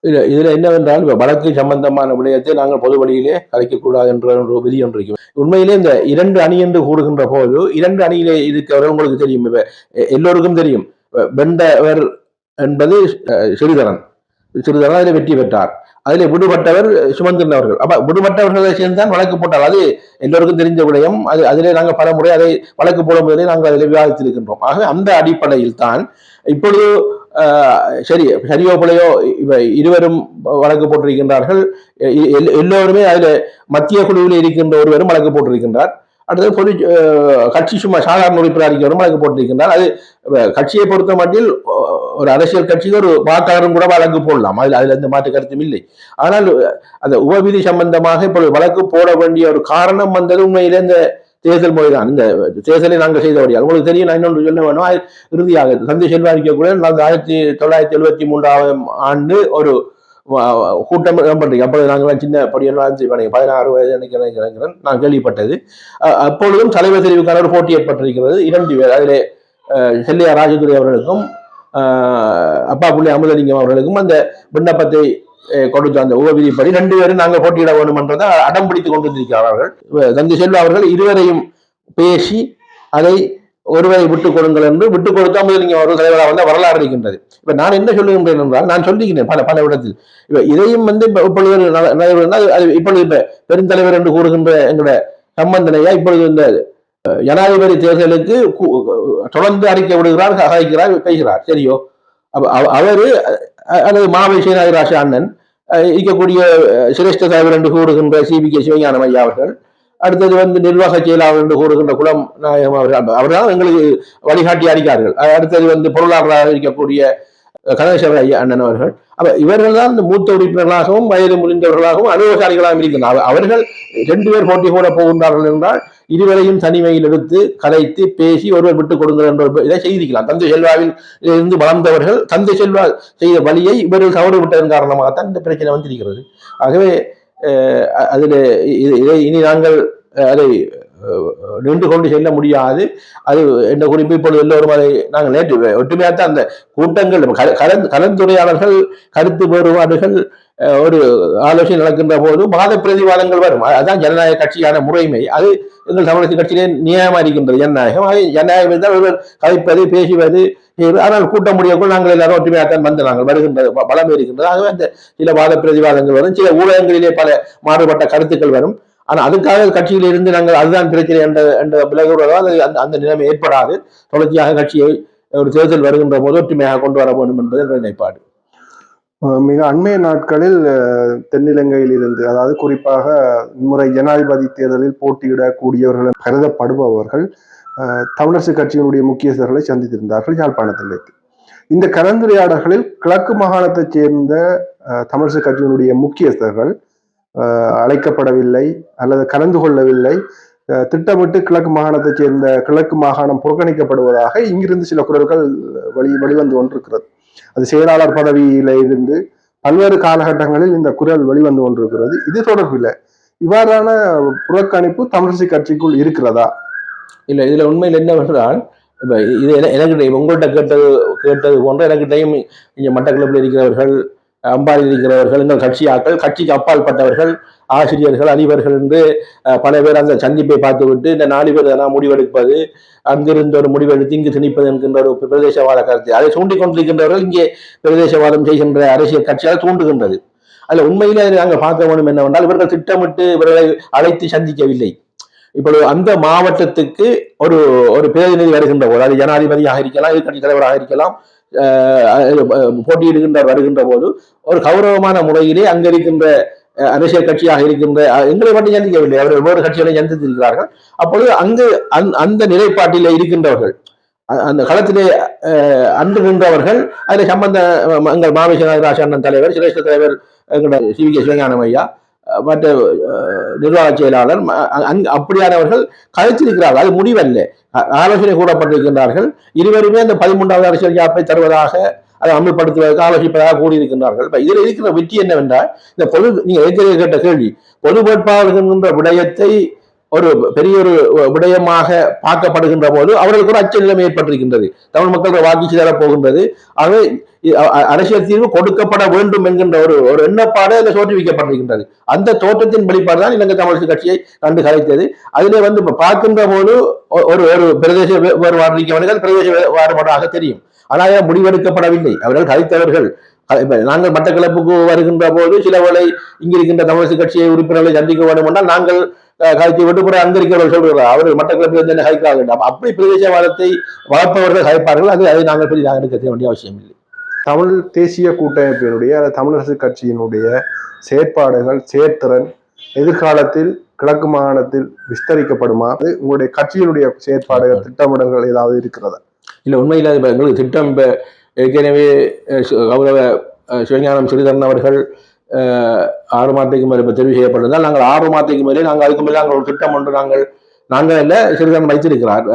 இதுல என்னவென்றால் வழக்கு சம்பந்தமான விடயத்தை நாங்கள் பொது வழியிலே கலைக்கக்கூடாது என்ற ஒரு விதி ஒன்று இருக்கும். உண்மையிலே இந்த 2 அணி என்று கூறுகின்ற போது 2 அணியிலே இருக்கிறவர்கள் உங்களுக்கு தெரியும், எல்லோருக்கும் தெரியும். வென்றவர் என்பது ஸ்ரீதரன் அதில் வெற்றி பெற்றார். அதில் விடுபட்டவர் சுமந்திரன் அவர்கள். அப்ப விடுபட்டவர்களை சேர்ந்தான் வழக்கு போட்டால் அது எல்லோருக்கும் தெரிஞ்ச விடயம். அதிலே நாங்கள் பல முறை அதை வழக்கு போடும் போதே நாங்கள் அதில் விவாதித்திருக்கின்றோம். ஆகவே அந்த அடிப்படையில் தான் இப்பொழுது சரியோ பிழையோ இருவரும் வழக்கு போட்டிருக்கின்றார்கள். எல்லோருமே அதில் மத்திய குழுவில் இருக்கின்ற ஒருவரும் வழக்கு போட்டிருக்கின்றார். அடுத்தது பொது கட்சி சும்மா சாதாரண உறுப்பினரும் வழக்கு போட்டிருக்கின்றார். அது கட்சியை பொறுத்த மட்டில் ஒரு அரசியல் கட்சிக்கு ஒரு வாக்காளரும் கூட வழக்கு போடலாம். அதுல எந்த மாற்று கருத்தும் இல்லை. ஆனால் அந்த உபவிதி சம்பந்தமாக இப்பொழுது வழக்கு போட வேண்டிய ஒரு காரணம் வந்தது உண்மையிலே இந்த தேர்தல் முறைதான். இந்த தேர்தலை நாங்கள் செய்தபடியால் உங்களுக்கு தெரியும். நான் இன்னொன்று சொல்ல வேணும். இறுதியாக தந்தை செல்வா இருக்கக்கூட நாங்கள் 1973ஆம் ஆண்டு ஒரு கூட்டம் இடம்பெற்றது. அப்பொழுது நாங்கள் சின்ன படியெல்லாம் 16 வயது நினைக்கிறேன் நான் கேள்விப்பட்டது. அப்பொழுதும் தலைவர் தெரிவுக்கான ஒரு போட்டி ஏற்பட்டிருக்கிறது. 2 பேர் அதிலே செல்லையா ராஜதுரை அவர்களுக்கும் அப்பா புள்ளி அமுதலிங்கம் அவர்களுக்கும் அந்த விண்ணப்பத்தை கொடுத்த அந்த உபவிதிப்படி 2 பேரும் நாங்கள் போட்டியிட வேண்டும் என்றதை அடம் பிடித்துக் கொண்டிருக்கிறார்கள். தந்தை செல்வா அவர்கள் இருவரையும் பேசி அதை ஒருவரை விட்டுக் கொடுங்கள் என்று விட்டுக் கொடுத்தா அமுதலிங்கம் அவர்கள் தலைவராக வந்த வரலாறு இருக்கின்றது. இப்ப நான் என்ன சொல்லுகின்றேன் என்றால் நான் சொல்லிக்கிறேன் பல இடத்தில் இதையும் இப்பொழுது இப்பொழுது இப்ப பெருந்தலைவர் என்று கூறுகின்ற எங்களுடைய சம்பந்தனையா இப்பொழுது இந்த ஜனாதிபதி தேர்தலுக்கு தொடர்ந்து அறிக்கை விடுகிறார், கதைக்கிறார், பேசுகிறார். சரியோ, அவரு அல்லது மாவை சேனாதிராச அண்ணன் இருக்கக்கூடிய சிரேஷ்ட தலைவர் என்று கூறுகின்ற CBK சிவஞானம் ஐயா அவர்கள், அடுத்தது நிர்வாக செயலாளர் என்று கூறுகின்ற குலம் நாயகம் அவர்தான் எங்களுக்கு வழிகாட்டி அளிக்கிறார்கள். அடுத்தது பொருளாளராக இருக்கக்கூடிய கணேசவர் ஐயா அண்ணன் அவர்கள். அப்ப இவர்கள் தான் இந்த மூத்த உறுப்பினர்களாகவும் வயது முதிர்ந்தவர்களாகவும் அனுபவசாலிகளாகவும் இருக்கின்றனர். அவர்கள் 2 பேர் போட்டி போட போகின்றார்கள் என்றால் இருவரையும் தனிமையில் எடுத்து கலைத்து பேசி ஒருவர் விட்டுக் கொடுங்கள் என்ற இதை செய்திருக்கலாம். தந்தை செல்வாவில் இருந்து வளர்ந்தவர்கள் தந்தை செல்வா செய்த வழியை இவர்கள் தவறு விட்டதன் காரணமாகத்தான் இந்த பிரச்சனை வந்திருக்கிறது. ஆகவே அதில் இனி நாங்கள் அதை நின்று கொண்டு செல்ல முடியாது. அது என்ற குறிப்பு இப்பொழுது எல்லோரும் அதை நாங்கள் நேற்று ஒற்றுமையாத்தான் அந்த கூட்டங்கள் கலந்துரையாடல்கள் கருத்து வேறுபாடுகள் ஒரு ஆலோசனை நடக்கின்ற போது வாத பிரதிவாதங்கள் வரும். அதுதான் ஜனநாயக கட்சியான முறைமை. அது எங்கள் தமிழக கட்சியிலே நியாயமா இருக்கின்றது. ஜனநாயகம் தான் ஒருவர் கதைப்பது பேசுவது. ஆனால் கூட்ட முடியக்குள் நாங்கள் எல்லாரும் ஒற்றுமையாத்தான் வந்து நாங்கள் வருகின்றது பலம் இருக்கின்றது. ஆகவே அந்த சில வாத பிரதிவாதங்கள் வரும். சில ஊடகங்களிலே பல மாறுபட்ட கருத்துக்கள் வரும். ஆனால் அதுக்காக கட்சியில் இருந்து நாங்கள் அதுதான் பிரச்சனை என்ற விலகுவதால் அந்த நிலைமை ஏற்படாது. தொடர்ச்சியாக கட்சியை ஒரு தேர்தல் வருகின்ற போது ஒற்றுமையாக கொண்டு வர வேண்டும் என்பது நிலைப்பாடு. மிக அண்மைய நாட்களில் தென்னிலங்கையில் இருந்து, அதாவது குறிப்பாக இம்முறை ஜனாதிபதி தேர்தலில் போட்டியிடக்கூடியவர்கள் கருதப்படுபவர்கள் தமிழரசு கட்சியினுடைய முக்கியஸ்தர்களை சந்தித்திருந்தார்கள் யாழ்ப்பாணத்தில் வைத்து. இந்த கலந்துரையாடல்களில் கிழக்கு மாகாணத்தைச் சேர்ந்த தமிழரசு கட்சியினுடைய முக்கியஸ்தர்கள் அழைக்கப்படவில்லை அல்லது கலந்து கொள்ளவில்லை. திட்டமிட்டு கிழக்கு மாகாணத்தைச் சேர்ந்த கிழக்கு மாகாணம் புறக்கணிக்கப்படுவதாக இங்கிருந்து சில குரல்கள் வெளிவந்து கொண்டிருக்கிறது. அது செயலாளர் பதவியில இருந்து பல்வேறு காலகட்டங்களில் இந்த குரல் வெளிவந்து கொண்டிருக்கிறது. இது தொடர்பில் இவ்வாறான புறக்கணிப்பு தமிழரசு கட்சிக்குள் இருக்கிறதா? இல்லை, இதுல உண்மையில் என்னவென்றால், இப்ப இது எனக்கு உங்கள்கிட்ட கேட்டது போன்ற எனக்கிட்டையும் இங்க மட்டக்களப்பில் இருக்கிறவர்கள், அம்பாரில் இருக்கிறவர்கள், எங்கள் கட்சியாக்கள், கட்சிக்கு அப்பாற்பட்டவர்கள், ஆசிரியர்கள், அதிபர்கள் என்று பல பேர் அந்த சந்திப்பை பார்த்துவிட்டு இந்த 4 பேர் தானா முடிவெடுப்பது, அங்கிருந்து ஒரு முடிவெடுத்து இங்கு திணிப்பது என்கின்ற ஒரு பிரதேசவாத கருத்து அதை தூண்டிக் கொண்டிருக்கின்றவர்கள் இங்கே பிரதேசவாதம் செய்கின்ற அரசியல் கட்சியால் தூண்டுகின்றது. அதுல உண்மையிலே நாங்கள் பார்க்க வேண்டும் என்னவென்றால், இவர்கள் திட்டமிட்டு இவர்களை அழைத்து சந்திக்கவில்லை. இப்பொழுது அந்த மாவட்டத்துக்கு ஒரு ஒரு பிரதிநிதி வருகின்ற போது, அது ஜனாதிபதியாக இருக்கலாம், எதிர்கட்சி தலைவராக இருக்கலாம், போட்டியிடுகின்ற வருகின்ற போது ஒரு கௌரவமான முறையிலே அங்க இருக்கின்ற அரசியல் கட்சியாக இருக்கின்ற எங்களை மட்டும் சந்திக்கவில்லை, அவர்கள் வேறு கட்சிகளை சந்தித்திருக்கிறார்கள். அப்பொழுது அங்கு அந்த நிலைப்பாட்டிலே இருக்கின்றவர்கள், அந்த களத்திலே அன்று நின்றவர்கள், அதில் சம்பந்த எங்கள் மாவிசநாதராஜ அண்ணன் தலைவர், சிரேஷ்ட தலைவர் எங்களோட சி.வி.கே. சிவஞானம் ஐயா, மற்ற நிர்வாக செயலாளர், அப்படியானவர்கள் கழித்திருக்கிறார்கள். அது முடிவல்ல, ஆலோசனை கூறப்பட்டிருக்கின்றார்கள். இருவருமே அந்த 13வது அரசியல் யாப்பை தருவதாக, அதை அமல்படுத்துவதற்கு ஆலோசிப்பதாக கூறியிருக்கின்றார்கள். இதில் இருக்கிற வெற்றி என்னவென்றால், இந்த நீங்க ஏற்கனவே கேட்ட கேள்வி, பொது வேட்பாளர்கள் என்கின்ற விடயத்தை ஒரு பெரிய ஒரு விடயமாக பார்க்கப்படுகின்ற போது அவர்களுக்கு ஒரு அச்ச நிலைமை ஏற்பட்டிருக்கின்றது. தமிழ் மக்கள் வாக்கு சிதறப் போகின்றது. ஆகவே அரசியல் தீர்வு கொடுக்கப்பட வேண்டும் என்கின்ற ஒரு எண்ணப்பாடு அதில் தோற்றுவிக்கப்பட்டிருக்கின்றது. அந்த தோற்றத்தின் வெளிப்பாடு தான் இலங்கை தமிழரசு கட்சியை கண்டு கலைத்தது. அதிலே வந்து பார்க்கின்ற போது ஒரு பிரதேச வேறுபாடு பிரதேச வேறுபாடாக தெரியும். ஆனால் முடிவெடுக்கப்படவில்லை. அவர்கள் கலைத்தவர்கள். நாங்கள் மட்டக்களப்புக்கு வருகின்ற போது சில வேளை இங்கிருக்கின்ற தமிழரசு கட்சியை உறுப்பினர்களை சந்திக்க வேண்டும் என்றால் நாங்கள் கலைத்து விட்டு அங்கிருக்கிறவர்கள் சொல்கிறார், அவர்கள் மட்டக்களப்பில் என்ன கலைக்க வேண்டாம். அப்படி பிரதேசவாதத்தை வளர்ப்பவர்கள் கலைப்பார்கள். அதை நாங்கள் பெரிதாக எடுக்க வேண்டிய அவசியம் இல்லை. தமிழ் தேசிய கூட்டமைப்பினுடைய தமிழரசு கட்சியினுடைய செயற்பாடுகள், செயற்திறன் எதிர்காலத்தில் கிழக்கு மாகாணத்தில் விஸ்தரிக்கப்படுமா? உங்களுடைய கட்சியினுடைய செயற்பாடுகள், திட்டமிடல்கள் ஏதாவது இருக்கிறதா? இல்லை, உண்மையில் எங்களுக்கு திட்டம் ஏற்கனவே கௌரவ சிவஞானம் ஸ்ரீதரன் அவர்கள் 6 மாதத்துக்கு மேலே இப்போ தெரிவு செய்யப்பட்டிருந்தால், நாங்கள் 6 மாதத்துக்கு மேலே நாங்கள் அதுக்கு மேலே நாங்கள் ஒரு திட்டம் ஒன்று நாங்கள் இல்லை ஸ்ரீதரன் வைத்திருக்கிறார்.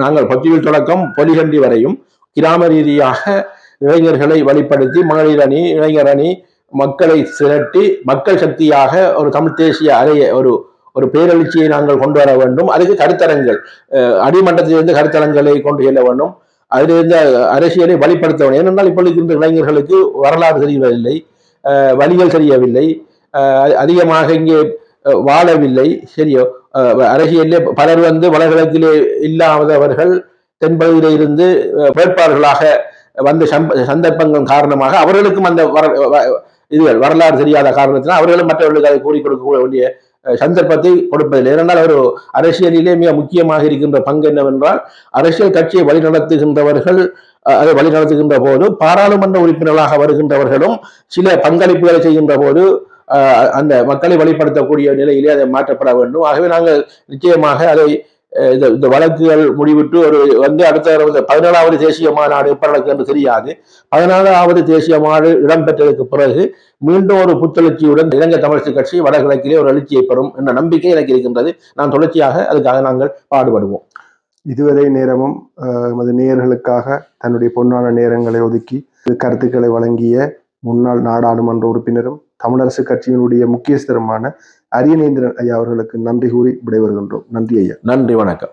நாங்கள் பத்தியில் தொடக்கம் பொலிகண்டி வரையும் கிராம ரீதியாக இளைஞர்களை வழிப்படுத்தி மகளிர் அணி, இளைஞர் அணி, மக்களை திரட்டி மக்கள் சக்தியாக ஒரு தமிழ் தேசிய அறைய ஒரு பேரெழுச்சியை நாங்கள் கொண்டு வர வேண்டும். அதுக்கு கருத்தரங்கள், அடிமட்டத்திலிருந்து கருத்தரங்களை கொண்டு செல்ல வேண்டும். அதிலிருந்து அரசியலை வழிப்படுத்த வேண்டும். ஏனென்றால் இப்பொழுது இருக்கின்ற இளைஞர்களுக்கு வரலாறு தெரியவில்லை, வழிகள் தெரியவில்லை, அதிகமாக இங்கே வாழவில்லை. சரியோ, அரசியலே பலர் வந்து வடகிழக்கிலே இல்லாதவர்கள் தென்பகுதியில இருந்து வேட்பாளர்களாக வந்த சந்தர்ப்பங்கள் காரணமாக அவர்களுக்கும் அந்த வரலாறு தெரியாத காரணத்தினால் அவர்களும் மற்றவர்களுக்கு அதை கூறி கொடுக்க வேண்டிய சந்தர்ப்பத்தை கொடுப்பதில்லை. ஏனென்றால் ஒரு அரசியலிலே மிக முக்கியமாக இருக்கின்ற பங்கு என்னவென்றால், அரசியல் கட்சியை வழிநடத்துகின்றவர்கள், அதை வழிநடத்துகின்ற போது பாராளுமன்ற உறுப்பினர்களாக வருகின்றவர்களும் சில பங்களிப்புகளை செய்கின்ற போது அந்த மக்களை வழிபடுத்தக்கூடிய நிலையிலே அதை மாற்றப்பட வேண்டும். ஆகவே நாங்கள் நிச்சயமாக அதை இந்த வழக்குகள் முடிவிட்டு அடுத்த 17வது தேசிய மாநாடு எப்ப நடக்கு என்று தெரியாது. 14வது தேசிய மாநாடு இடம்பெற்றதற்கு பிறகு மீண்டும் ஒரு புத்தெழுச்சியுடன் இலங்கை தமிழரசு கட்சி வடகிழக்கிலே ஒரு எழுச்சியை பெறும் என்ற நம்பிக்கை எனக்கு இருக்கின்றது. நான் தொடர்ச்சியாக அதுக்காக நாங்கள் பாடுபடுவோம். இதுவரை நேரமும் எமது நேயர்களுக்காக தன்னுடைய பொன்னான நேரங்களை ஒதுக்கி கருத்துக்களை வழங்கிய முன்னாள் நாடாளுமன்ற உறுப்பினரும் தமிழரசு கட்சியினுடைய முக்கியஸ்தருமான அரியநேந்திரன் ஐயா அவர்களுக்கு நன்றி கூறி விடைபெறுகின்றோம். நன்றி ஐயா. நன்றி, வணக்கம்.